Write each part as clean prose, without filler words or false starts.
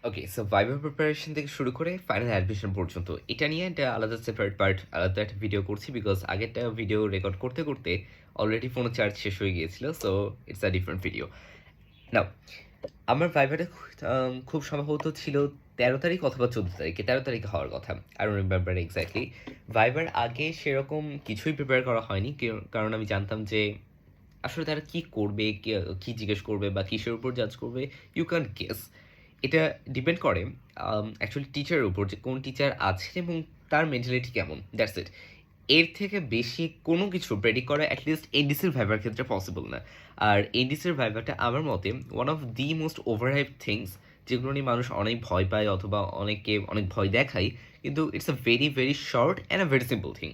ওকে, so viva preparation থেকে শুরু করে ফাইনাল অ্যাডমিশন পর্যন্ত এটা নিয়ে একটা আলাদা সেপারেট পার্ট, আলাদা একটা ভিডিও করছি, বিকজ আগেরটা ভিডিও রেকর্ড করতে করতে অলরেডি ফোনের চার্জ শেষ হয়ে গিয়েছিল। So it's a different video now. আমার ভাইভাটা খুব সম্ভবত ছিল 13 তারিখ অথবা 14 তারিখে, 13 তারিখে হওয়ার কথা। I don't remember exactly. ভাইবার আগে সেরকম কিছুই প্রিপেয়ার করা হয়নি, কারণ আমি জানতাম যে আসলে তারা কি করবে, কি জিজ্ঞেস করবে বা কিসের উপর জাজ করবে, ইউ ক্যান গেস। এটা ডিপেন্ড করে অ্যাকচুয়ালি টিচারের উপর, যে কোন টিচার আছে এবং তার মেন্টালিটি কেমন, দ্যাটস ইট। এর থেকে বেশি কোনো কিছু প্রেডিক্ট করা অ্যাটলিস্ট এনডিসির ভাইবার ক্ষেত্রে পসিবল না। আর এনডিসির ভাইবাটা আমার মতে one of the most overhype things, যেগুলো নিয়ে মানুষ অনেক ভয় পায় অথবা অনেকে অনেক ভয় দেখায়, কিন্তু it's a very very short and a very simple thing.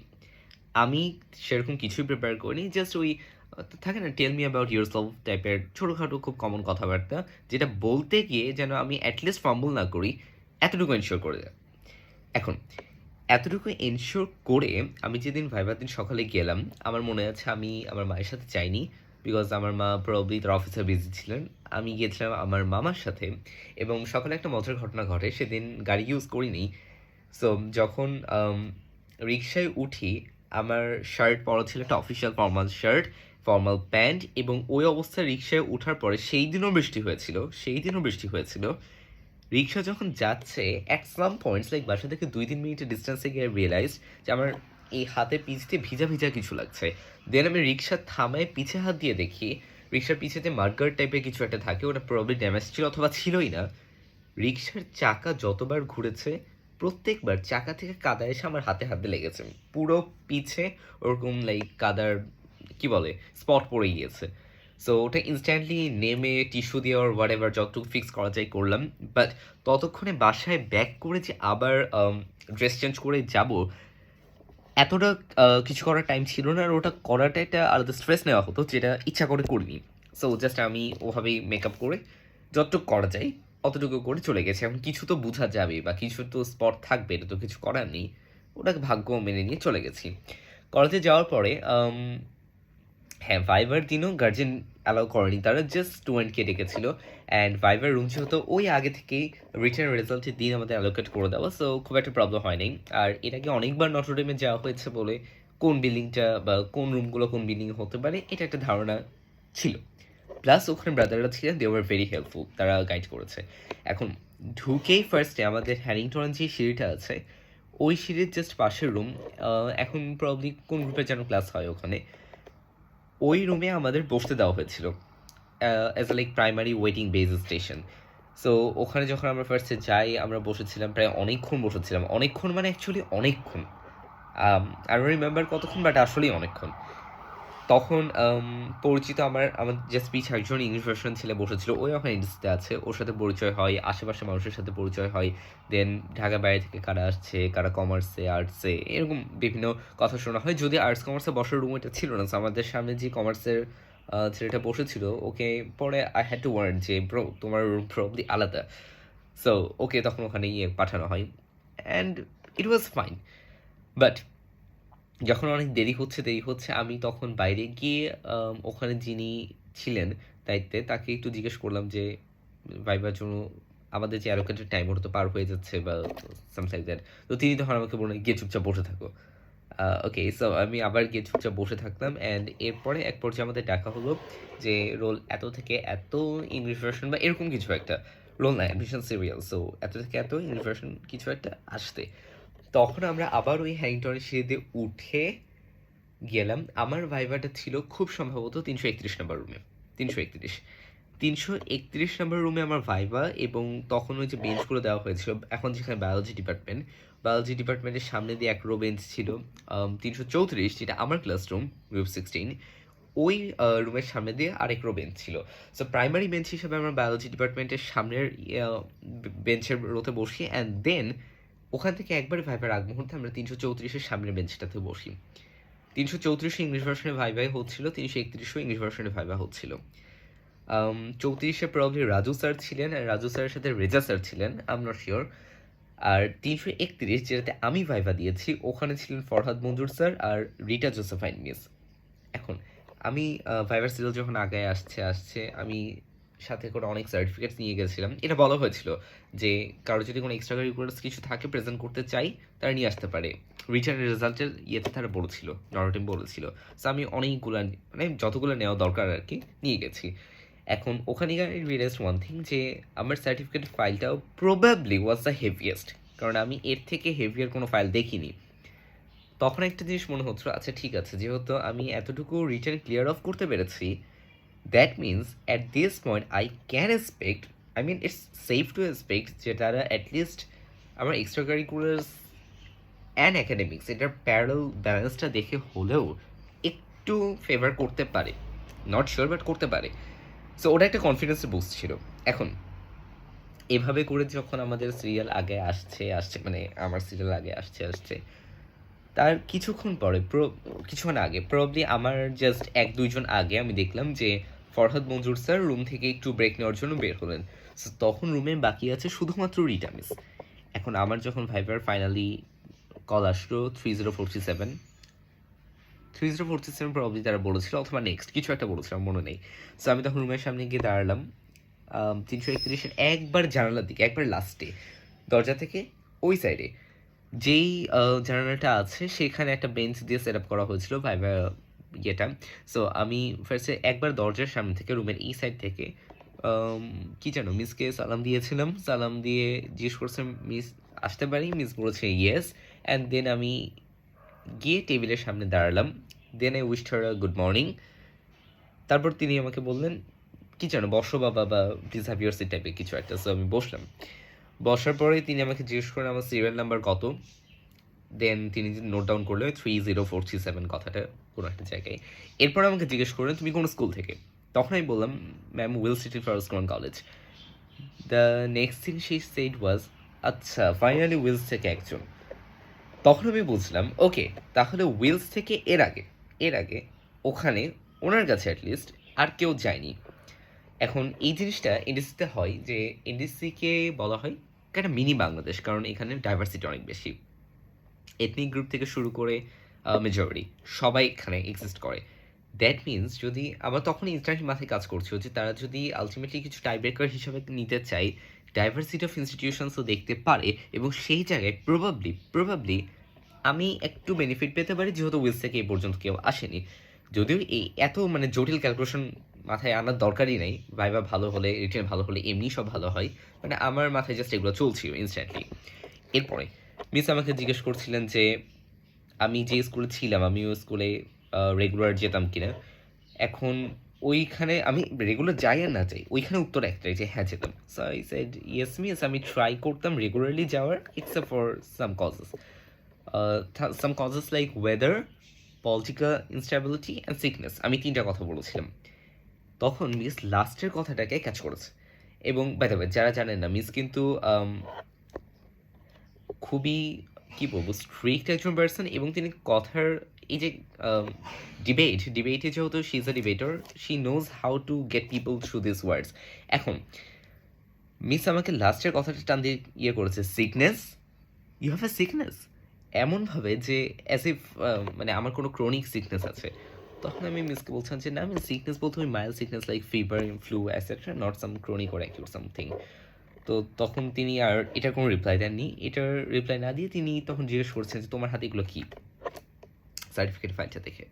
আমি সেরকম কিছুই প্রিপেয়ার করিনি, জাস্ট ওই থাকে না tell me about yourself টাইপের ছোটোখাটো খুব কমন কথাবার্তা, যেটা বলতে গিয়ে যেন আমি অ্যাটলিস্ট ফাম্বল না করি, এতটুকু এনশিওর করে দেয়। এখন এতটুকু এনশিওর করে আমি যেদিন ভাইবার দিন সকালে গেলাম, আমার মনে আছে আমি আমার মায়ের সাথে যাইনি, বিকজ আমার মা প্রবলি তার অফিসে বিজি ছিলেন। আমি গিয়েছিলাম আমার মামার সাথে, এবং সকালে একটা মজার ঘটনা ঘটে, সেদিন গাড়ি ইউজ করিনি। সো যখন রিক্সায় উঠি, আমার শার্ট পরা ছিল একটা official formal shirt, formal pant, এবং ওই অবস্থায় রিক্সায় ওঠার পরে সেই দিনও বৃষ্টি হয়েছিল। রিক্সা যখন যাচ্ছে, অ্যাট সাম পয়েন্টস লাইক বাসা থেকে 2-3 মিনিটের ডিস্টেন্সে গিয়ে রিয়েলাইজ যে আমার এই হাতের পিছ দিয়ে ভিজা ভিজা কিছু লাগছে। দেন আমি রিক্সা থামায় পিছে হাত দিয়ে দেখি রিক্সার পিছেতে মার্কার টাইপের কিছু একটা থাকে, ওটা প্রবলি ড্যামেজ ছিল অথবা ছিলই না। রিক্সার চাকা যতবার ঘুরেছে, প্রত্যেকবার চাকা থেকে কাদা এসে আমার হাতে হাতে লেগেছে। পুরো পিছে ওরকম লাইক কাদার কি বলে স্পট পড়ে গিয়েছে। সো ওটা ইনস্ট্যান্টলি নেমে টিস্যু দিয়ে ওর হোয়াট এভার যতটুকু ফিক্স করা যায় করলাম। বাট ততক্ষণে বাসায় ব্যাক করে যে আবার ড্রেস চেঞ্জ করে যাব, এতটা কিছু করার টাইম ছিল না। আর ওটা করাটা একটা আলাদা স্ট্রেস নেওয়া হতো, যেটা ইচ্ছা করে করিনি। সো জাস্ট আমি ওভাবেই মেকআপ করে যতটুকু করা যায় অতটুকু করে চলে গেছি। এখন কিছু তো বোঝা যাবে বা কিছু তো স্পট থাকবে, এটা তো কিছু করার নেই। ওটাকে ভাগ্য মেনে নিয়ে চলে গেছি। কলেজে যাওয়ার পরে হ্যাঁ, ভাইবার দিনও গার্জেন অ্যালাউ করেনি, তারা জাস্ট স্টুডেন্টকে ডেকেছিল। অ্যান্ড ভাইবার রুম যেহেতু ওই আগে থেকেই রিটার্ন রেজাল্টের দিন আমাদের অ্যালোকেট করে দেওয়া, সো খুব একটা প্রবলেম হয়নি। আর এর আগে অনেকবার নটরডেমে যাওয়া হয়েছে বলে কোন বিল্ডিংটা বা কোন রুমগুলো কোন বিল্ডিং হতে পারে এটা একটা ধারণা ছিল। প্লাস ওখানে ব্রাদাররা ছিলেন, দে ওয়ার ভেরি হেল্পফুল, তারা গাইড করেছে। এখন ঢুকেই ফার্স্টে আমাদের হ্যারিংটনের যে সিঁড়িটা আছে, ওই সিঁড়ির জাস্ট পাশের রুম, এখন প্রবলি কোন গ্রুপের যেন ক্লাস হয় ওখানে, ওই রুমে আমাদের বসতে দেওয়া হয়েছিল as like primary waiting base station. So ওখানে যখন আমরা ফার্স্টে যাই, আমরা বসেছিলাম প্রায় অনেকক্ষণ বসেছিলাম, অনেকক্ষণ মানে অ্যাকচুয়ালি অনেকক্ষণ। আই ডোন্ট রিমেম্বার কতক্ষণ, বাট আসলেই অনেকক্ষণ। তখন পরিচিত আমার আমার যে স্পিচ একজন ইংলিশ ভার্সন ছেলে বসেছিল, ওই ওখানে ইন্ডাস্ট্রিতে আছে, ওর সাথে পরিচয় হয়, আশেপাশে মানুষের সাথে পরিচয় হয়। দেন ঢাকা বাইরে থেকে কারা আসছে, কারা কমার্সে, আর্টসে, এরকম বিভিন্ন কথা শোনা হয়। যদি আর্টস কমার্সে বসার রুম এটা ছিল না, so আমাদের সামনে যে কমার্সের ছেলেটা বসেছিল, ওকে পরে আই হ্যাড টু ওয়ার্ন যে ব্রো তোমার রুম প্রবলি আলাদা। সো ওকে তখন ওখানে গিয়ে পাঠানো হয়, and it was fine. But যখন অনেক দেরি হচ্ছে, আমি তখন বাইরে গিয়ে ওখানে যিনি ছিলেন দায়িত্বে, তাকে একটু জিজ্ঞেস করলাম যে ভাইবার জন্য আমাদের যে অ্যালোকেটেড টাইম ওটা তো পার হয়ে যাচ্ছে বা সামথিং লাইক দ্যাট। তো তিনি তখন আমাকে বললেন গিয়ে চুপচাপ বসে থাকো। ওকে, সো আমি আবার গিয়ে চুপচাপ বসে থাকলাম, অ্যান্ড এরপরে এক পর্যায়ে আমাদের ডাকা হলো যে রোল এত থেকে এত ইংলিশ ভার্সন বা এরকম কিছু একটা, রোল না অ্যাডমিশন সিরিয়াল, সো এত থেকে এত ইংলিশ ভার্সন কিছু একটা আসতে। তখন আমরা আবার ওই হ্যারিংটনের সিঁড়িতে উঠে গেলাম। আমার ভাইভাটা ছিল খুব সম্ভবত 331 নম্বর রুমে। 331, 331 নম্বর রুমে আমার ভাইভা, এবং তখন ওই যে বেঞ্চগুলো দেওয়া হয়েছিল এখন যেখানে বায়োলজি ডিপার্টমেন্টের সামনে দিয়ে এক রো বেঞ্চ ছিল। 334, যেটা আমার ক্লাসরুম, গ্রুপ 16, ওই রুমের সামনে দিয়ে আরেক রো বেঞ্চ ছিল। সো প্রাইমারি বেঞ্চ হিসেবে আমরা বায়োলজি ডিপার্টমেন্টের সামনের বেঞ্চের রোতে বসি, অ্যান্ড দেন ওখান থেকে একবারে ভাইবার আগ মুহূর্তে আমরা 334-এর সামনের বেঞ্চটাতে বসি। 334 ইংলিশ ভার্সনে ভাই হচ্ছিল, 331 ইংলিশ ভার্সনে ভাইবা হচ্ছিল। 34-এ প্রবলি রাজু স্যার ছিলেন, আর রাজু স্যারের সাথে রেজা স্যার ছিলেন, আই এম নট শিওর। আর 331, যেটাতে আমি ভাইভা দিয়েছি, ওখানে ছিলেন ফরহাদ মঞ্জুর স্যার আর রিটা জোসেফাইন মিস। এখন আমি ভাইবার সিরিয়াল যখন আগায় আসছে আমি সাথে করে অনেক সার্টিফিকেটস নিয়ে গেছিলাম। এটা বলা হয়েছিল যে কারো যদি কোনো এক্সট্রা কারিকুলার্স কিছু থাকে প্রেজেন্ট করতে চাই তারা নিয়ে আসতে পারে। রিটার্ন রেজাল্টের ইয়েতে তারা বলেছিল, নরটিম বলেছিল। সো আমি অনেকগুলো মানে যতগুলো নেওয়া দরকার আর কি নিয়ে গেছি। এখন ওখানে গিয়ে রিয়েলাইজড ওয়ান থিং যে আমার সার্টিফিকেট ফাইলটাও প্রবাবলি ওয়াজ দ্য হেভিয়েস্ট, কারণ আমি এর থেকে হেভিয়ার কোনো ফাইল দেখিনি। তখন একটা জিনিস মনে হচ্ছিল, আচ্ছা ঠিক আছে, যেহেতু আমি এতটুকু রিটার্ন ক্লিয়ার অফ করতে পেরেছি, that means at this point I can expect, I mean it's safe to expect যে তারা অ্যাটলিস্ট আমার এক্সট্রা কারিকুলার্স অ্যান্ড অ্যাকাডেমিক্স এটার প্যারাল ব্যালেন্সটা দেখে হলেও একটু ফেভার করতে পারে। নট শিওর, বাট করতে পারে। সো ওটা একটা কনফিডেন্সের বুস্ট ছিল। এখন এভাবে করে যখন আমাদের সিরিয়াল আগে আসছে মানে আমার সিরিয়াল আগে আসছে তার কিছুক্ষণ আগে প্রবাবলি আমার জাস্ট 1-2 জন আগে আমি দেখলাম যে ফরহাদ মঞ্জুর স্যার রুম থেকে একটু ব্রেক নেওয়ার জন্য বের হলেন। সো তখন রুমে বাকি আছে শুধুমাত্র রিটা মিস। এখন আমার যখন ভাইবার ফাইনালি কল আসলো 3047 প্রবাবলি তারা বলেছিল, অথবা নেক্সট কিছু একটা বলেছিল, আমার মনে নেই। সো আমি তখন রুমের সামনে গিয়ে দাঁড়ালাম 331-এর একবার জানালার দিকে, একবার লাস্টে দরজা থেকে ওই সাইডে যেই জানালাটা আছে সেখানে একটা বেঞ্চ দিয়ে সেট আপ করা হয়েছিল ভাইবা ইয়েটা। সো আমি ফার্স্টে একবার দরজার সামনে থেকে রুমের এই সাইড থেকে কি জানো মিসকে সালাম দিয়েছিলাম। সালাম দিয়ে জিজ্ঞেস করছিলাম মিস আসতে পারি, মিস বলেছে ইয়েস। অ্যান্ড দেন আমি গিয়ে টেবিলের সামনে দাঁড়ালাম। Then I wished her good morning. তারপর তিনি আমাকে বললেন কি জানো বসো বাবা, বা প্লিজ হ্যাভ ইউর সিট টাইপের কিছু একটা। সো আমি বসলাম। বসার পরে তিনি আমাকে জিজ্ঞেস করেন আমার সিরিয়াল নাম্বার কত। দেন তিনি নোট ডাউন করলেন 30437 কথাটা কোনো একটা জায়গায়। এরপর আমাকে জিজ্ঞেস করলেন তুমি কোন স্কুল থেকে। তখন আমি বললাম ma'am will city first college. The next thing she said was আচ্ছা ফাইনালি উইলস থেকে একজন। তখন আমি বুঝলাম ওকে, তাহলে উইলস থেকে এর আগে ওখানে ওনার কাছে অ্যাটলিস্ট আর কেউ যায়নি। এখন এই জিনিসটা এনডিসিতে হয় যে এনডিসিকে বলা হয় একটা মিনি বাংলাদেশ, কারণ এখানে ডাইভার্সিটি অনেক বেশি। এথনিক গ্রুপ থেকে শুরু করে মেজরিটি সবাই এখানে এক্সিস্ট করে। দ্যাট মিনস যদি আমার তখন ইনস্ট্যান্টলি মাথায় কাজ করছিল যে তারা যদি আলটিমেটলি কিছু টাই ব্রেকার হিসাবে নিতে চায়, ডাইভার্সিটি অফ ইনস্টিটিউশনসও দেখতে পারে, এবং সেই জায়গায় প্রবাবলি আমি একটু বেনিফিট পেতে পারি, যেহেতু উইলস থেকে এই পর্যন্ত কেউ আসেনি। যদিও এই এত মানে জটিল ক্যালকুলেশন মাথায় আনার দরকারই নেই, ভাইবা ভালো হলে রিটেন ভালো হলে এমনি সব ভালো হয়, মানে আমার মাথায় জাস্ট এগুলো চলছিল ইনস্ট্যান্টলি। এরপরে মিস আমাকে জিজ্ঞেস করছিলেন যে আমি যে স্কুলে ছিলাম আমি ওই স্কুলে রেগুলার যেতাম কিনা। এখন ওইখানে আমি রেগুলার যাই আর না যাই, ওইখানে উত্তর একটাই যে হ্যাঁ যেতাম। So I said yes miss, আমি ট্রাই করতাম রেগুলারলি যাওয়ার except for some causes like weather, political instability and sickness. আমি 3টা কথা বলেছিলাম। তখন মিস লাস্টের কথাটাকে ক্যাচ করেছে। এবং বাই দ্য ওয়ে যারা জানেন না, মিস কিন্তু খুবই কী বলবো স্ট্রিক্ট একজন পার্সন, এবং তিনি কথার এই যে ডিবেটে যেহেতু she is a debater, she knows how to get people through this words. এখন মিস আমাকে লাস্টের কথাটা টান দিয়ে ইয়ে করেছে, sickness, you have a sickness, এমনভাবে যে অ্যাজ ইফ মানে আমার কোনো ক্রনিক সিকনেস আছে। তখন আমি মিসকে বলছিলাম যে না, আমি সিকনেস বলতে ওই mild sickness like fever, flu etcetera, not some chronic or acute something. তো তখন তিনি আর এটার কোনো রিপ্লাই দেননি। এটার রিপ্লাই না দিয়ে তিনি তখন জিজ্ঞেস করছেন যে তোমার হাতে এগুলো কী, সার্টিফিকেট ফাইলটা দেখে।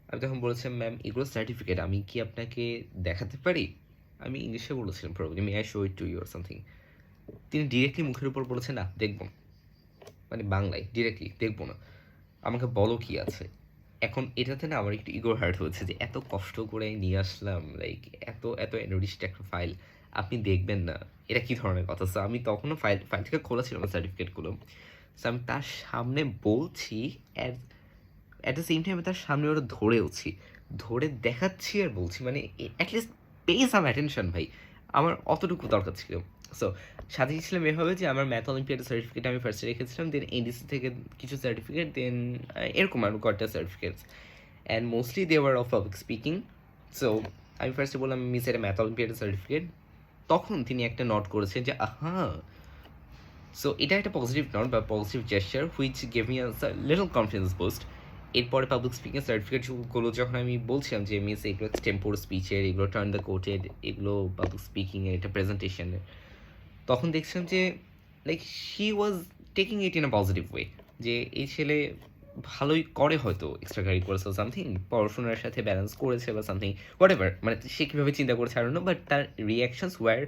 আমি তখন বলেছিলাম ম্যাম এগুলো সার্টিফিকেট, আমি কি আপনাকে দেখাতে পারি। আমি ইংলিশে বলেছিলাম problem may I show it to you or something. তিনি ডিরেক্টলি মুখের উপর বলেছেন না দেখবো না, মানে বাংলায় ডিরেক্টলি দেখবো না, আমাকে বলো কি আছে। এখন এটাতে না আমার একটু ইগো হার্ট হয়েছে যে এত কষ্ট করে নিয়ে আসলাম, লাইক এত এনরিচড একটা ফাইল আপনি দেখবেন না, এটা কী ধরনের কথা। সো আমি তখনও ফাইলটাকে খোলা ছিল আমার সার্টিফিকেটগুলো। সো আমি তার সামনে বলছি, অ্যাট দ্য সেম টাইম তার সামনে ওরা ধরে দেখাচ্ছি আর বলছি, মানে অ্যাটলিস্ট পে সাম অ্যাটেনশন ভাই, আমার অতটুকু দরকার ছিল। সো সাজিয়েছিলাম এভাবে যে আমার ম্যাথ অলিম্পিয়াডের সার্টিফিকেট আমি ফার্স্টে রেখেছিলাম, দেন এনডিসি থেকে কিছু সার্টিফিকেট, দেন এরকম আরও কয়েকটা certificates, and mostly they were of public speaking. So আমি ফার্স্টে বললাম মিস এটা ম্যাথ অলিম্পিয়াডের সার্টিফিকেট। তখন তিনি একটা নোট করেছেন যে আহা। সো এটা একটা পজিটিভ নোট বা positive gesture which gave me a little confidence boost. এরপরে পাবলিক স্পিকিং সার্টিফিকেটগুলো যখন আমি বলছিলাম যে মিস এগুলো টেম্পোর স্পিচের, এগুলো টার্ন দ্য কোটের, এগুলো পাবলিক স্পিকিংয়ের, এটা প্রেজেন্টেশনের, তখন দেখছিলাম যে like she was taking it in a positive way, যে এই ছেলে ভালোই করে হয়তো এক্সট্রা কারিকুলার সামথিং, পড়াশোনার সাথে ব্যালেন্স করেছে বা সামথিং, হোয়াট এভার, মানে সে কীভাবে চিন্তা করেছে আর বাট তার reactions were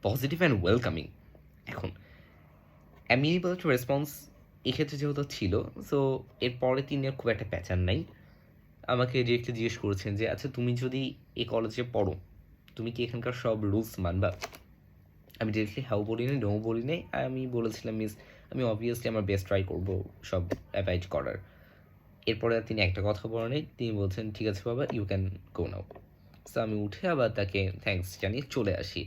positive and welcoming. এখন অ্যামিনেবল টু রেসপন্স এক্ষেত্রে যেহেতু ছিল, সো এরপরে তিনি আর খুব একটা প্যাচার নাই। আমাকে ডিরেক্টলি জিজ্ঞেস করেছেন যে আচ্ছা তুমি যদি এই কলেজে পড়ো, তুমি কি এখানকার সব রুলস মানবা? আমি ডিরেক্টলি হ্যাও বলি নাই, নো বলি নাই, আমি বলেছিলাম মিস আমি অবভিয়াসলি আমার বেস্ট ট্রাই করবো সব অ্যাভয়েড করার। এরপরে তিনি একটা কথা বলেন নাই, তিনি বলছেন ঠিক আছে বাবা, you can go now. So আমি উঠে আবার তাকে থ্যাঙ্কস জানিয়ে চলে আসি।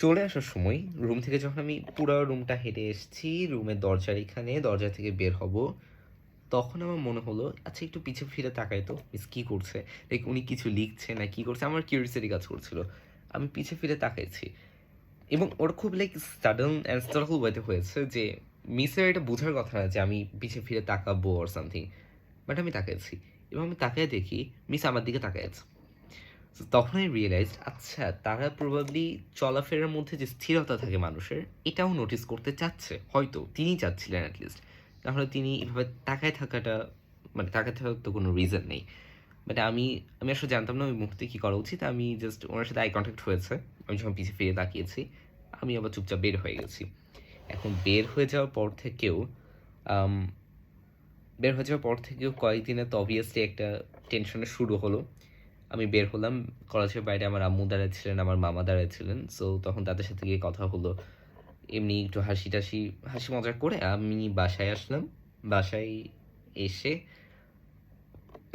চলে আসার সময় রুম থেকে যখন আমি পুরো রুমটা হেঁটে এসেছি, রুমের দরজার এখানে, দরজা থেকে বের হব, তখন আমার মনে হলো আচ্ছা একটু পিছে ফিরে তাকাই তো মিস কী করছে, লাইক উনি কিছু লিখছে না কী করছে, আমার কিউরিয়াসিটি কাজ করছিল। আমি পিছে ফিরে তাকাইছি এবং ওর খুব লাইক সাডেন অ্যান্ড স্টার্টল ওয়েতে হয়েছে যে মিসের এটা বোঝার কথা না যে আমি পিছে ফিরে তাকাবো অর সামথিং, বাট আমি তাকাইছি এবং আমি তাকায় দেখি মিস আমার দিকে তাকাইছে। তো তখন আমি রিয়েলাইজ আচ্ছা তারা প্রবাবলি চলাফেরার মধ্যে যে স্থিরতা থাকে মানুষের, এটাও নোটিস করতে চাচ্ছে, হয়তো তিনি চাচ্ছিলেন অ্যাটলিস্ট, তাহলে তিনি এভাবে তাকায় থাকাটা, মানে তাকায় থাকার তো কোনো রিজন নেই। বাট আমি আমি আসলে জানতাম না ওই মুহূর্তে কী করা উচিত। আমি জাস্ট ওনার সাথে আই কন্ট্যাক্ট হয়েছে, আমি যখন পিছিয়ে ফিরে তাকিয়েছি, আমি আবার চুপচাপ বের হয়ে গেছি। এখন আম, বের হয়ে যাওয়ার পর থেকেও কয়েকদিনে তো অবভিয়াসলি একটা টেনশনের শুরু হলো। আমি বের হলাম, কলেজের বাইরে আমার আম্মু দাঁড়াচ্ছিলেন, আমার মামা দাঁড়াচ্ছিলেন, সো তখন তাদের সাথে গিয়ে কথা হলো, এমনি একটু হাসি মজা করে আমি বাসায় আসলাম। বাসায় এসে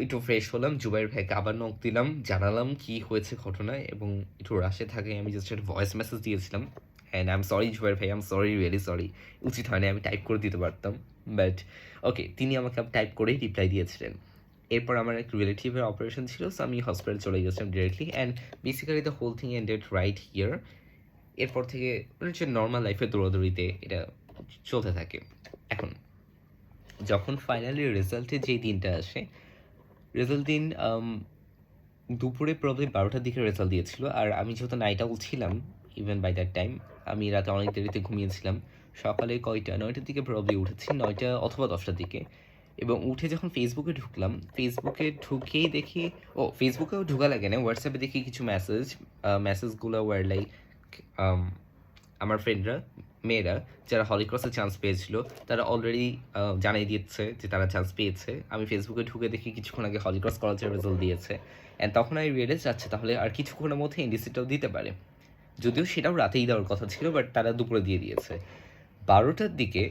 একটু ফ্রেশ হলাম, জুবাইর ভাইকে আবার নক দিলাম, জানালাম কি হয়েছে ঘটনায়, এবং একটু রাশে থাকে আমি জাস্ট একটা ভয়েস মেসেজ দিয়েছিলাম। And I am sorry Zubair ভাই, I am sorry, really sorry, উচিত হয়নি, আমি টাইপ করে দিতে পারতাম, বাট ওকে, তিনি আমাকে টাইপ করেই রিপ্লাই দিয়েছিলেন। এরপর আমার এক রিলেটিভের অপারেশন ছিল, সো আমি হসপিটাল চলে গেছিলাম directly, and basically the whole thing ended right here. এরপর থেকে হচ্ছে নর্মাল লাইফের দৌড়াদৌড়িতে এটা চলতে থাকে। এখন যখন ফাইনালি রেজাল্টের যেই দিনটা আসে, রেজাল্ট দিন দুপুরে প্রবলি 12টার দিকে রেজাল্ট দিয়েছিল, আর আমি যেহেতু নাইট আউল ছিলাম ইভেন বাই দ্যাট টাইম, আমি রাতে অনেক দেরিতে ঘুমিয়েছিলাম। সকালে 9টার দিকে প্রবলি উঠেছি, 9টা অথবা 10টার দিকে, এবং উঠে যখন ফেসবুকে ঢুকলাম, ফেসবুকে ঢুকেই দেখি, ফেসবুকেও ঢোকা লাগে না, হোয়াটসঅ্যাপে দেখি কিছু মেসেজগুলো ওয়ার লাইক আমার ফ্রেন্ডরা, মেয়েরা যারা হলিক্রসে চান্স পেয়েছিল, তারা অলরেডি জানিয়ে দিচ্ছে যে তারা চান্স পেয়েছে। আমি ফেসবুকে ঢুকে দেখি কিছুক্ষণ আগে হলিক্রস কলেজের রেজাল্ট দিয়েছে, অ্যান্ড তখন আমি রিয়েলাইজ যাচ্ছে তাহলে আর কিছুক্ষণের মধ্যে এনডিসিটাও দিতে পারে, যদিও সেটাও রাতেই দেওয়ার কথা ছিল, বাট তারা দুপুরে দিয়ে দিয়েছে। 12টার দিকে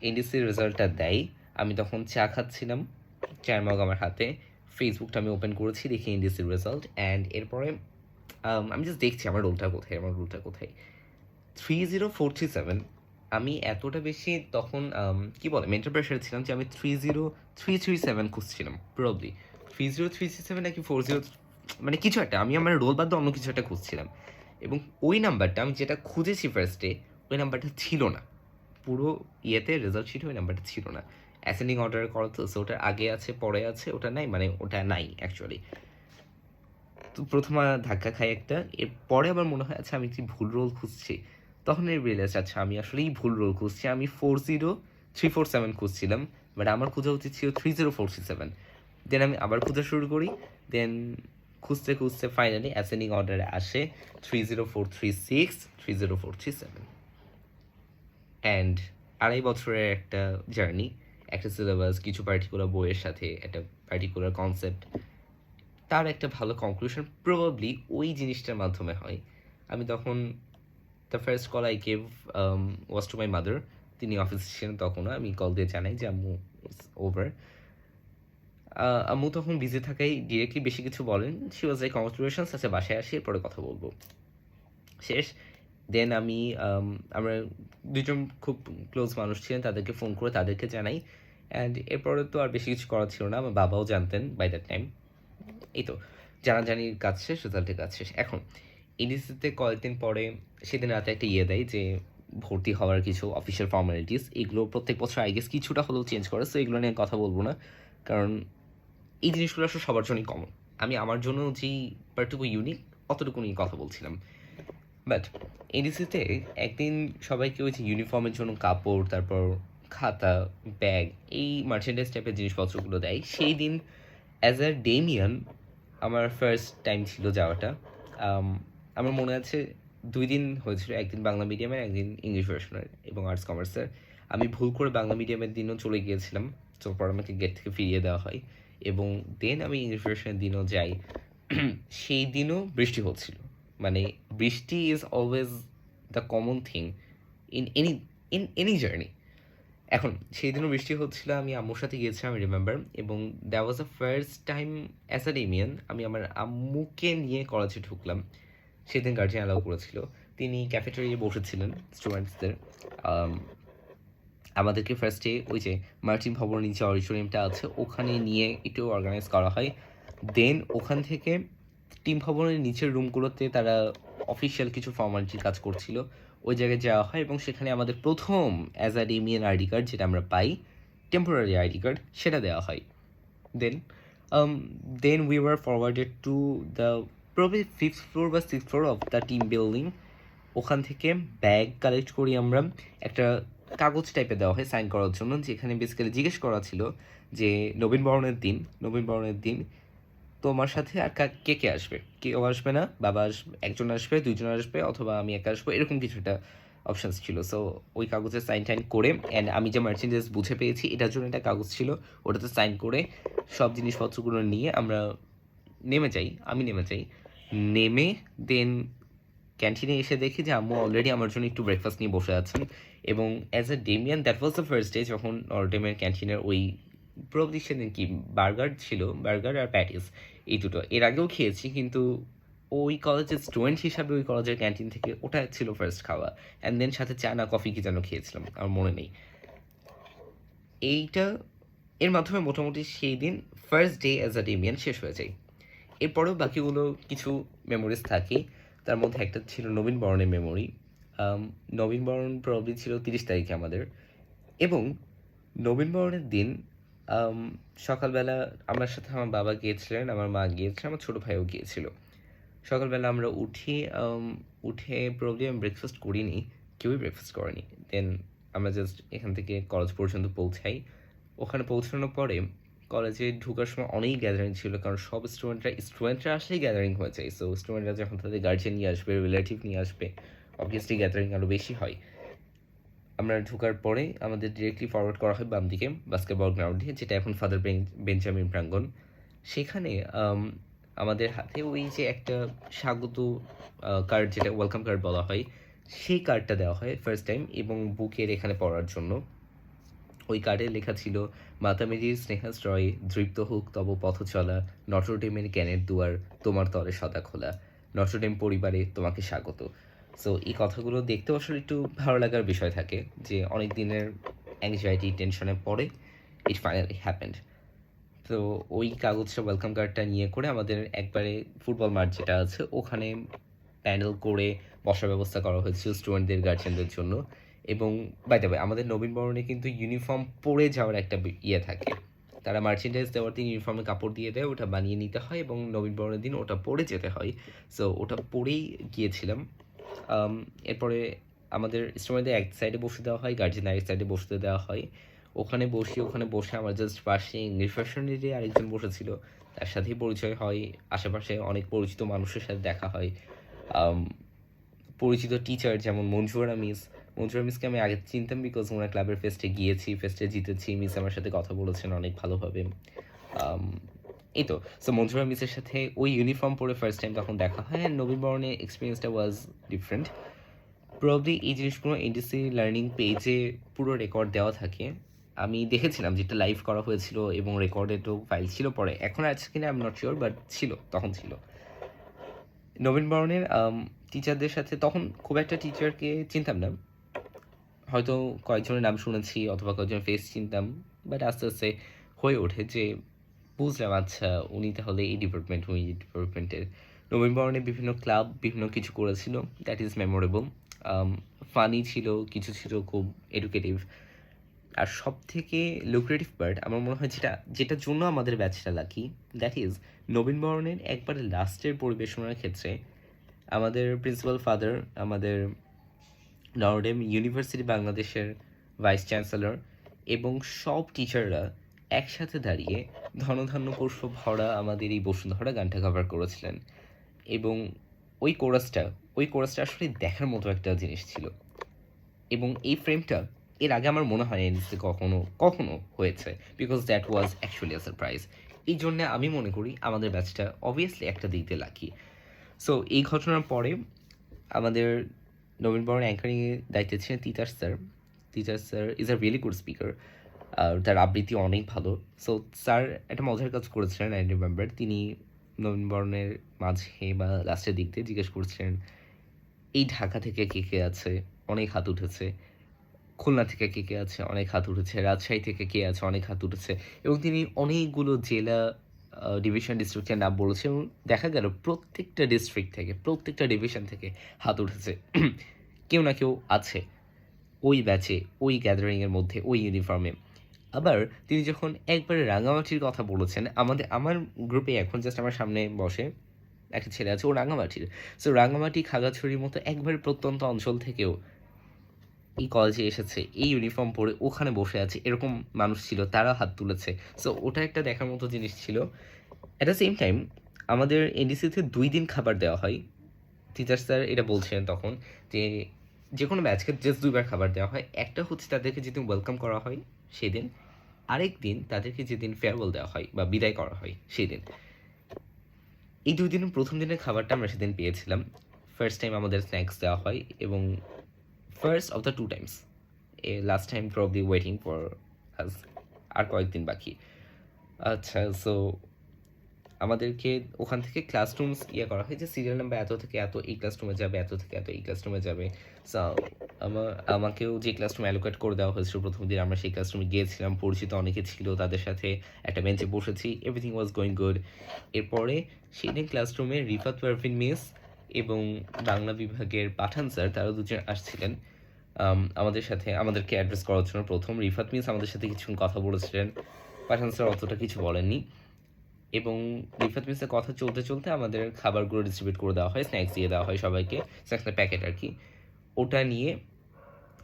এনডিসির রেজাল্টটা দেয়, আমি তখন চা খাচ্ছিলাম, চায়ের মগ আমার হাতে, ফেসবুকটা আমি ওপেন করেছি, দেখি এনডিসির রেজাল্ট, অ্যান্ড এরপরে আমি জাস্ট দেখছি আমার রোলটা কোথায় 30,437। আমি এতটা বেশি তখন কি বলে মেন্টাল প্রেশারে ছিলাম যে আমি 30,337 খুঁজছিলাম, প্রবলি 30,337 নাকি 40, মানে কিছু একটা, আমি আমার রোল বাদ দিয়ে অন্য কিছু একটা খুঁজছিলাম, এবং ওই নাম্বারটা আমি যেটা খুঁজেছি ফার্স্টে, ওই নাম্বারটা ছিল না পুরো ইয়েতে, রেজাল্ট শিটে ওই নাম্বারটা ছিল না। অ্যাসেন্ডিং অর্ডার করা তো, সো ওটার আগে আছে পরে আছে, ওটা নাই, মানে ওটা নাই অ্যাকচুয়ালি। তো প্রথমে ধাক্কা খাই একটা, এরপরে আবার মনে হয় আচ্ছা আমি কি ভুল রোল খুঁজছি, তখন এই রিয়েলাইজ আচ্ছা আমি আসলেই ভুল রোল খুঁজছি, আমি 40,347 খুঁজছিলাম, বাট আমার খোঁজা উচিত ছিল 30,437। দেন আমি আবার খোঁজা শুরু করি, দেন খুঁজতে খুঁজতে ফাইনালি অ্যাসেন্ডিং অর্ডারে আসে 30,436, 30,437। অ্যান্ড 2.5 বছরের একটা জার্নি, একটা সিলেবাস, কিছু পার্টিকুলার বইয়ের সাথে একটা পার্টিকুলার কনসেপ্ট, তার একটা ভালো কনক্লুশন প্রবাবলি ওই জিনিসটার মাধ্যমে হয়। আমি তখন the first call I gave was to my mother, তিনি অফিসে ছিলেন তখনও, আমি কল দিয়ে জানাই যে আম্মু ইটস ওভার। আম্মু তখন বিজি থাকাই ডিরেক্টলি বেশি কিছু বলেন, শি ওয়াজ লাইক কংগ্রেচুলেশনস, আচ্ছা বাসায় আসি এরপরে কথা বলবো, শেষ। দেন আমি আমরা দুজন খুব ক্লোজ মানুষ ছিলেন, তাদেরকে ফোন করে তাদেরকে জানাই, অ্যান্ড এরপরে তো আর বেশি কিছু করার ছিল না, আমার বাবাও জানতেন বাই দ্যাট টাইম। এই তো জানাজানির কাজ শেষ, রেজাল্টের কাজ শেষ। এখন এনডিসিতে কয়েকদিন পরে সেদিন রাতে একটা দেয় যে ভর্তি হওয়ার কিছু অফিসিয়াল ফর্মালিটিস, এগুলো প্রত্যেক বছর আই গেস কিছুটা হলেও চেঞ্জ করে, সো এগুলো নিয়ে কথা বলবো না। কারণ এই জিনিসগুলো আসলে সবার জন্যই কমন। আমি আমার জন্য যেই পার্টটুকু ইউনিক অতটুকু নিয়ে কথা বলছিলাম। বাট এডিসিতে একদিন সবাইকে ওই যে ইউনিফর্মের জন্য কাপড়, তারপর খাতা, ব্যাগ, এই মার্চেন্ডাইজ টাইপের জিনিসপত্রগুলো দেয়। সেই দিন অ্যাজ আ ডেমিয়ান আমার ফার্স্ট টাইম ছিল যাওয়াটা। আম, আমার মনে আছে 2 দিন হয়েছিল, একদিন বাংলা মিডিয়ামের, একদিন ইংলিশ ভার্সনের এবং আর্টস কমার্সের। আমি ভুল করে বাংলা মিডিয়ামের দিনও চলে গিয়েছিলাম, তো পর আমাকে গেট থেকে ফিরিয়ে দেওয়া হয় এবং দেন আমি ইংলিশ ভার্সনের দিনও যাই। সেই দিনও বৃষ্টি হচ্ছিল। মানে বৃষ্টি is always the common thing in any journey. এখন সেই দিনও বৃষ্টি হচ্ছিল, আমি আম্মুর সাথে গিয়েছিলাম, আমি রিমেম্বার, এবং that was the first time as a Damian আমি আমার আম্মুকে নিয়ে কলেজে ঢুকলাম। সেদিন গার্জিয়ান অ্যালাউ করেছিল। তিনি ক্যাফেটেরিয়ায় বসেছিলেন স্টুডেন্টসদের। আমাদেরকে ফার্স্টে ওই যে মার্টিন ভবনের নিচে অডিটোরিয়ামটা আছে ওখানে নিয়ে একটু অর্গানাইজ করা হয়। দেন ওখান থেকে টিম ভবনের নিচের রুমগুলোতে তারা অফিসিয়াল কিছু ফর্মালিটির কাজ করছিল, ওই জায়গায় যাওয়া হয় এবং সেখানে আমাদের প্রথম as a Damian ID card যেটা আমরা পাই, টেম্পোরারি আইডি কার্ড, সেটা দেওয়া হয়। Then then we were forwarded to the probably 5th floor বা 6th floor of the team building. ওখান থেকে ব্যাগ কালেক্ট করি আমরা। একটা কাগজ টাইপে দেওয়া হয় সাইন করার জন্য, যেখানে বেসিক্যালি জিজ্ঞেস করা ছিল যে নবীনবরণের দিন তোমার সাথে আর কে কে আসবে, কেউ আসবে না, বাবা আসবে, একজন আসবে, দুইজন আসবে, অথবা আমি একা আসবো, এরকম কিছু একটা অপশানস ছিল। সো ওই কাগজে সাইন টাইন করে, অ্যান্ড আমি যে মার্চেন্ডাইজ বুঝে পেয়েছি এটার জন্য একটা কাগজ ছিল, ওটাতে সাইন করে সব জিনিসপত্রগুলো নিয়ে আমরা আমি নেমে যাই। নেমে দেন ক্যান্টিনে এসে দেখি যে আম্মু অলরেডি আমার জন্য একটু ব্রেকফাস্ট নিয়ে বসে আছেন। এবং as a Damian that was the first day যখন নরডেমের ক্যান্টিনের ওই প্রবলি সেদিন কি বার্গার ছিল, বার্গার আর প্যাটিস, এই দুটো এর আগেও খেয়েছি, কিন্তু ওই কলেজের স্টুডেন্ট হিসাবে ওই কলেজের ক্যান্টিন থেকে ওটা ছিল ফার্স্ট খাওয়া। অ্যান্ড দেন সাথে চা না কফি কি যেন খেয়েছিলাম, আমার মনে নেই। এইটা এর মাধ্যমে মোটামুটি সেই দিন first day as a Damian শেষ হয়ে যায়। এরপরেও বাকিগুলো কিছু মেমোরিজ থাকে। তার মধ্যে একটা ছিল নবীনবরণের মেমোরি। নবীনবরণ প্রবলি ছিল 30 তারিখে আমাদের, এবং নবীনবরণের দিন আম, সকালবেলা আমার সাথে আমার বাবা গিয়েছিলেন, আমার মা গিয়েছিলেন, আমার ছোটো ভাইও গিয়েছিল। সকালবেলা আমরা উঠে প্রবলি আমি ব্রেকফাস্ট করিনি, কেউই ব্রেকফাস্ট করেনি। দেন আমরা জাস্ট এখান থেকে কলেজ পর্যন্ত পৌঁছাই। ওখানে পৌঁছানোর পরে কলেজে ঢোকার সময় অনেক গ্যাদারিং ছিল, কারণ সব স্টুডেন্টরা আসলেই গ্যাদারিং হয়ে যায়। সো স্টুডেন্টরা যখন তাদের গার্জিয়ান নিয়ে আসবে, রিলেটিভ নিয়ে আসবে, অবভিয়াসলি গ্যাদারিং আরও বেশি হয়। আমরা ঢোকার পরে আমাদের ডিরেক্টলি ফরওয়ার্ড করা হয় বাম দিকে বাস্কেটবল গ্রাউন্ডে, যেটা এখন ফাদার বেঞ্জামিন প্রাঙ্গণ। সেখানে আমাদের হাতে ওই যে একটা স্বাগত কার্ড, যেটা ওয়েলকাম কার্ড বলা হয়, সেই কার্ডটা দেওয়া হয় ফার্স্ট টাইম, এবং বুকের এখানে পড়ার জন্য। ওই কার্ডে লেখা ছিল, মাতামেরির স্নেহাশ্রয় দৃপ্ত হোক তব পথ চলা, নটরডেমের জ্ঞানের দুয়ার তোমার তরে সদা খোলা, নটরডেম পরিবারে তোমাকে স্বাগত। সো এই কথাগুলো দেখতেও আসলে একটু ভালো লাগার বিষয় থাকে, যে অনেক দিনের অ্যাংজাইটি টেনশনের পরে ইট ফাইনালি হ্যাপেন্ড। তো ওই কাগজটা ওয়েলকাম কার্ডটা নিয়ে করে আমাদের একবারে ফুটবল মাঠ যেটা আছে ওখানে প্যান্ডেল করে বসার ব্যবস্থা করা হয়েছিল স্টুডেন্টদের গার্জিয়ানদের জন্য। এবং বাই দ্য ওয়ে আমাদের নবীনবরণে কিন্তু ইউনিফর্ম পরে যাওয়ার একটা ইয়ে থাকে, তারা মার্চেন্ডাইজ দেওয়ার দিন ইউনিফর্মে কাপড় দিয়ে দেয়, ওটা বানিয়ে নিতে হয় এবং নবীনবরণের দিন ওটা পরে যেতে হয়। সো ওটা পরেই গিয়েছিলাম। এরপরে আমাদের স্টুডেন্টদের এক সাইডে বসে দেওয়া হয়, গার্জিয়ান এক সাইডে বসতে দেওয়া হয়। ওখানে বসে আমার জাস্ট পাশে ইংলিশ ভার্সনেরই আরেকজন বসেছিল, তার সাথেই পরিচয় হয়। আশেপাশে অনেক পরিচিত মানুষের সাথে দেখা হয়। আম, পরিচিত টিচার যেমন মঞ্জুরা মিসকে আমি আগে চিনতাম, বিকজ ওনার ক্লাবের ফেস্টে জিতেছি, মিস আমার সাথে কথা বলেছেন অনেক ভালোভাবে। আম, এই তো। সো মঞ্জুরা মিসের সাথে ওই ইউনিফর্ম পরে ফার্স্ট টাইম তখন দেখা হয়, অ্যান্ড নবীনবরণের এক্সপিরিয়েন্সটা ওয়াজ ডিফারেন্ট। প্রবলি এই জিনিসগুলো এনডিসি লার্নিং পেজে পুরো রেকর্ড দেওয়া থাকে। আমি দেখেছিলাম যেটা লাইভ করা হয়েছিল এবং রেকর্ডেডও ফাইল ছিল, পরে এখন আছে কিনা I am not sure, but ছিল, তখন ছিল। নবীনবরণের টিচারদের সাথে তখন খুব একটা টিচারকে চিনতাম না, হয়তো কয়েকজনের নাম শুনেছি অথবা কয়েকজনের ফেস চিনতাম, বাট আস্তে আস্তে হয়ে ওঠে যে বুঝলাম আচ্ছা উনি তাহলে এই ডিপার্টমেন্টের। নবীনবরণে বিভিন্ন ক্লাব বিভিন্ন কিছু করেছিল, দ্যাট ইজ মেমোরেবল। ফানি ছিল, কিছু ছিল খুব এডুকেটিভ। আর সবথেকে লুক্রেটিভ পার্ট আমার মনে হয় যেটার জন্য আমাদের ব্যাচটা লাকি, দ্যাট ইজ নবীনবরণের একবারে লাস্টের পরিবেশনার ক্ষেত্রে আমাদের প্রিন্সিপাল ফাদার, আমাদের নর্ডেম ইউনিভার্সিটি বাংলাদেশের ভাইস চ্যান্সেলর এবং সব টিচাররা একসাথে দাঁড়িয়ে ধনধান্য পুষ্প ভরা আমাদের এই বসুন্ধরা গানটা কভার করেছিলেন। এবং ওই কোরাসটা আসলে দেখার মতো একটা জিনিস ছিল। এবং এই ফ্রেমটা এর আগে আমার মনে হয় এনডিসিতে কখনো কখনো হয়েছে, because that was actually a surprise. এই জন্যে আমি মনে করি আমাদের ব্যাচটা অবভিয়াসলি একটা দিক দিয়ে লাকি। সো এই ঘটনার পরে আমাদের নবীনবরণ অ্যাঙ্কারিংয়ের দায়িত্বে ছিলেন Titas sir. Titas sir is a really good speaker, আর তার আবৃত্তি অনেক ভালো। সো স্যার একটা মজার কাজ করেছিলেন, আই রিমেম্বার। তিনি নবীনবরণের মাঝে বা লাস্টের দিক দিয়ে জিজ্ঞেস করছিলেন, এই ঢাকা থেকে কে কে আছে, অনেক হাত উঠেছে। খুলনা থেকে কে কে আছে, অনেক হাত উঠেছে। রাজশাহী থেকে কে আছে, অনেক হাত উঠেছে। এবং তিনি অনেকগুলো জেলা, ডিভিশন, ডিস্ট্রিক্টের নাম বলেছে এবং দেখা গেল প্রত্যেকটা ডিস্ট্রিক্ট থেকে, প্রত্যেকটা ডিভিশন থেকে হাত উঠেছে। কেউ না কেউ আছে ওই ব্যাচে, ওই গ্যাদারিংয়ের মধ্যে, ওই ইউনিফর্মে। আবার তিনি যখন একবারে রাঙামাটির কথা বলেছেন, আমার গ্রুপে এখন জাস্ট আমার সামনে বসে একটা ছেলে আছে, ও রাঙামাটির। সো রাঙামাটি, খাগড়াছড়ির মতো একবারে প্রত্যন্ত অঞ্চল থেকেও এই কলেজে এসেছে, এই ইউনিফর্ম পরে ওখানে বসে আছে, এরকম মানুষ ছিল, তারা হাত তুলেছে। সো ওটা একটা দেখার মতো জিনিস ছিল। অ্যাট দ্য সেম টাইম আমাদের এনডিসিতে 2 দিন খাবার দেওয়া হয়। টিচার স্যার এটা বলছিলেন তখন যে যে কোনো ব্যাচকে জাস্ট 2বার খাবার দেওয়া হয়। একটা হচ্ছে তাদেরকে যেদিন ওয়েলকাম করা হয় সেদিন, আরেক দিন তাদেরকে যেদিন ফেয়ারওয়েল দেওয়া হয় বা বিদায় করা হয় সেদিন। এই 2 দিনের প্রথম দিনের খাবারটা আমরা সেদিন পেয়েছিলাম। ফার্স্ট টাইম আমাদের স্ন্যাক্স দেওয়া হয় এবং first of the 2 times. Last time probably waiting for us, আর কয়েকদিন বাকি। আচ্ছা, সো আমাদেরকে ওখান থেকে ক্লাসরুমস করা হয় যে সিরিয়াল নাম্বার এত থেকে এত এই ক্লাসরুমে যাবে, এত থেকে এত এই ক্লাসরুমে যাবে। সো আমাকেও যে ক্লাসরুম অ্যালোকেট করে দেওয়া হয়েছিল প্রথম দিন, আমরা সেই ক্লাসরুমে গিয়েছিলাম, পরিচিত অনেকে ছিল, তাদের সাথে একটা বেঞ্চে বসেছি, এভরিথিং ওয়াজ গোয়িং গুড। এরপরে সেই দিন ক্লাসরুমে রিফাত পারভিন মিস এবং বাংলা বিভাগের পাঠান স্যার, তারা দুজন আসছিলেন আমাদের সাথে, আমাদেরকে অ্যাড্রেস করার জন্য। প্রথম রিফাত মিস আমাদের সাথে কিছুক্ষণ কথা বলেছিলেন, পাঠান স্যার অতটা কিছু বলেননি। এবং রিফাত মিসের কথা চলতে চলতে আমাদের খাবারগুলো ডিস্ট্রিবিউট করে দেওয়া হয়, স্ন্যাক্স দিয়ে দেওয়া হয় সবাইকে, স্ন্যাক্সের প্যাকেট আর কি। ওটা নিয়ে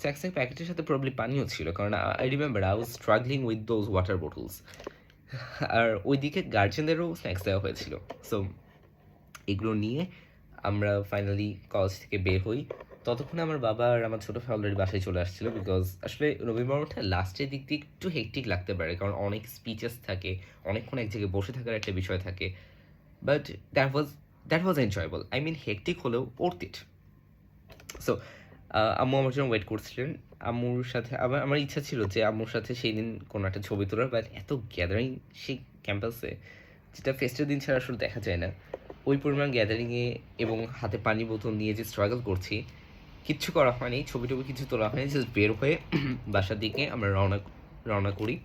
স্ন্যাক্সের প্যাকেটের সাথে প্রবলি পানিও ছিল, কারণ I remember I was struggling with those water bottles. আর ওইদিকে গার্জেনদেরও স্ন্যাক্স দেওয়া হয়েছিল। সো এগুলো নিয়ে আমরা ফাইনালি কলেজ থেকে বের হই। ততক্ষণে আমার বাবা আর আমার ছোটো ভাই অলরেডি বাসায় চলে আসছিল, বিকজ আসলে নভেম্বরটা লাস্টের দিক দিয়ে একটু হেক্টিক লাগতে পারে, কারণ অনেক স্পিচেস থাকে, অনেকক্ষণ এক জায়গায় বসে থাকার একটা বিষয় থাকে। But that was enjoyable. I mean hectic হলেও ওর্থ ইট। সো আম্মু আমার জন্য ওয়েট করছিলেন। আম্মুর সাথে আমার ইচ্ছা ছিল যে আম্মুর সাথে সেই দিন কোনো একটা ছবি তোলার, বাট এত গ্যাদারিং সেই ক্যাম্পাসে, যেটা ফেস্টের দিন ছাড়া আসলে দেখা যায় না। ওই পরিমাণ গ্যাদারিংয়ে এবং হাতে পানি বোতল নিয়ে যে স্ট্রাগল করছি, কিচ্ছু করা হয়নি, ছবি টবি কিছু তোলা হয়নি। জাস্ট বের হয়ে বাসার দিকে আমরা রওনা করি।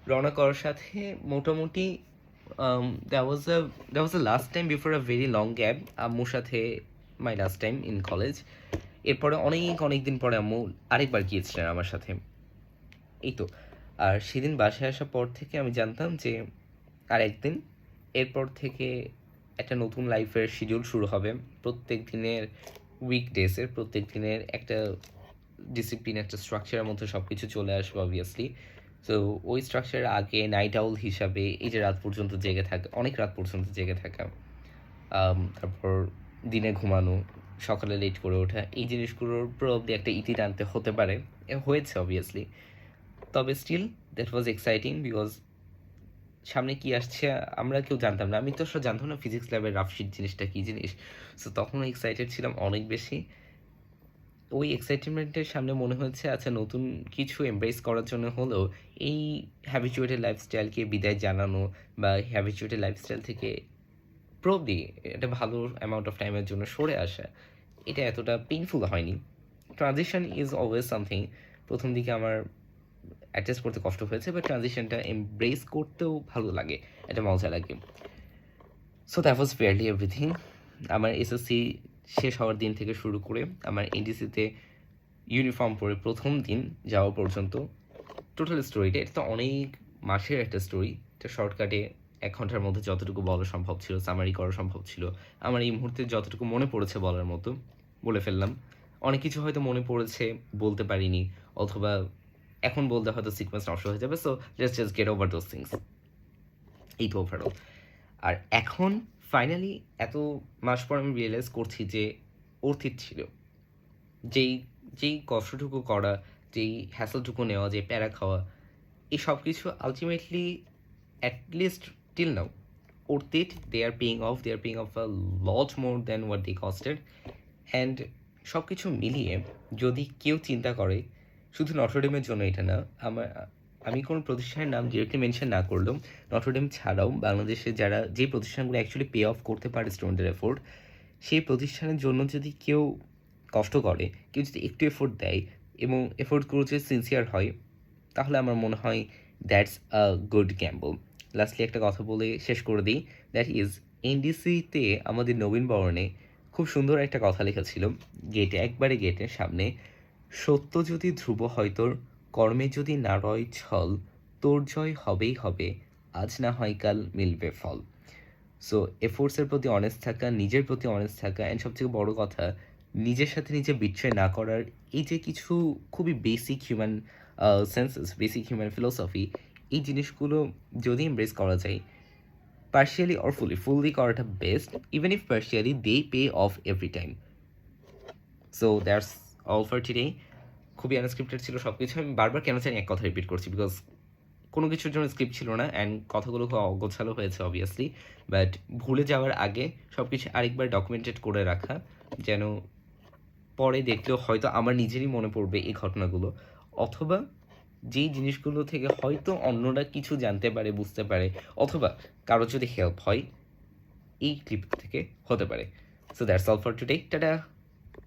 রওনা করার সাথে মোটামুটি that was the last time before a very long gap আম্মুর সাথে, মাই লাস্ট টাইম ইন কলেজ। এরপরে অনেক দিন পরে আম্মু আরেকবার গিয়েছিলেন আমার সাথে, এই তো। আর সেদিন বাসায় আসার পর থেকে আমি জানতাম যে আর একদিন এরপর থেকে একটা নতুন লাইফের শিডিউল শুরু হবে। প্রত্যেক দিনের উইকডেজের প্রত্যেক দিনের একটা ডিসিপ্লিন, একটা স্ট্রাকচারের মধ্যে সব কিছু চলে আসবে অবভিয়াসলি। সো ওই স্ট্রাকচারের আগে নাইট আউল হিসাবে এই যে রাত পর্যন্ত জেগে থাকা, অনেক রাত পর্যন্ত জেগে থাকা, তারপর দিনে ঘুমানো, সকালে লেট করে ওঠা, এই জিনিসগুলোর প্রবলি একটা ইতি টানতে হতে পারে, হয়েছে অবভিয়াসলি। তবে still that was exciting, because সামনে কি আসছে আমরা কেউ জানতাম না। আমি তো আসলে জানতাম না ফিজিক্স ল্যাবের রাফশিট জিনিসটা কী জিনিস। সো তখন এক্সাইটেড ছিলাম অনেক বেশি। ওই এক্সাইটমেন্টের সামনে মনে হয়েছে আচ্ছা নতুন কিছু এমব্রেস করার জন্য হলেও এই হ্যাবিচুয়েটেড লাইফস্টাইলকে বিদায় জানানো, বা হ্যাবিচুয়েটেড লাইফস্টাইল থেকে প্রবলি একটা ভালো অ্যামাউন্ট অফ টাইমের জন্য সরে আসা, এটা এতটা পেইনফুল হয়নি। Transition is always something. প্রথম দিকে আমার অ্যাডজাস্ট করতে কষ্ট হয়েছে, বাট ট্রানজিশনটা এমব্রেস করতেও ভালো লাগে, এটা মজা লাগে। So that was fairly everything. আমার এসএসসি শেষ হওয়ার দিন থেকে শুরু করে আমার এনডিসিতে ইউনিফর্ম পরে প্রথম দিন যাওয়া পর্যন্ত টোটাল স্টোরিটা, এটা তো অনেক মাসের একটা স্টোরি। এটা শর্টকাটে 1 ঘন্টার মধ্যে যতটুকু বলা সম্ভব ছিল, সামারি করা সম্ভব ছিল, আমার এই মুহূর্তে যতটুকু মনে পড়েছে বলার মতো বলে ফেললাম। অনেক কিছু হয়তো মনে পড়েছে, বলতে পারিনি, অথবা এখন বলতে হয়তো সিকোয়েন্স নষ্ট হয়ে যাবে। So let's just get over those things. এই তো ওভারঅল। আর এখন ফাইনালি এত মাস পর আমি রিয়েলাইজ করছি যে অর্থিত ছিল। যেই যেই কষ্টটুকু করা, যেই হ্যাসেলটুকু নেওয়া, যে প্যারা খাওয়া, এই সব কিছু ultimately at least till now worth it. They are paying off a lot more than what they costed. And সব কিছু মিলিয়ে যদি কেউ চিন্তা করে, শুধু নটরডেমের জন্য এটা না, আমি কোনো প্রতিষ্ঠানের নাম ডিরেক্টলি মেনশন না করলেও নটরডেম ছাড়াও বাংলাদেশে যারা যে প্রতিষ্ঠানগুলো অ্যাকচুয়ালি পে অফ করতে পারে স্টুডেন্টের এফোর্ট, সেই প্রতিষ্ঠানের জন্য যদি কেউ কষ্ট করে, কেউ যদি একটু এফোর্ট দেয় এবং এফোর্টগুলো যদি সিনসিয়ার হয়, তাহলে আমার মনে হয় that's a good gamble. Lastly একটা কথা বলে শেষ করে দিই, দ্যাট ইজ এনডিসিতে আমাদের নবীন বরণে খুব সুন্দর একটা কথা লেখা ছিল, একবারে গেটের সামনে, সত্য যদি ধ্রুব হয় তোর, কর্মে যদি না রয় ছল, তোর জয় হবেই হবে, আজ না হয় কাল মিলবে ফল। সো এফোর্টসের প্রতি অনেস্ট থাকা, নিজের প্রতি অনেস্ট থাকা, অ্যান্ড সবথেকে বড় কথা, নিজের সাথে নিজে বিট্রে না করার, এই যে কিছু খুবই basic human senses, basic human philosophy, এই জিনিসগুলো যদি এমব্রেস করা যায়, পার্শিয়ালি অর ফুললি করাটা best, even if partially they pay off every time. So that's all for today. খুবই আনস্ক্রিপ্টেড ছিল সব কিছু। আমি বারবার কেন জানি এক কথা রিপিট করছি, বিকজ কোনো কিছুর জন্য স্ক্রিপ্ট ছিল না, অ্যান্ড কথাগুলো খুব অগোছালো হয়েছে অবভিয়াসলি, বাট ভুলে যাওয়ার আগে সব কিছু আরেকবার ডকুমেন্টেড করে রাখা, যেন পরে দেখলেও হয়তো আমার নিজেরই মনে পড়বে এই ঘটনাগুলো, অথবা যেই জিনিসগুলো থেকে হয়তো অন্যরা কিছু জানতে পারে, বুঝতে পারে, অথবা কারো যদি হেল্প হয় এই ক্লিপ থেকে হতে পারে। So that's all for today, tata.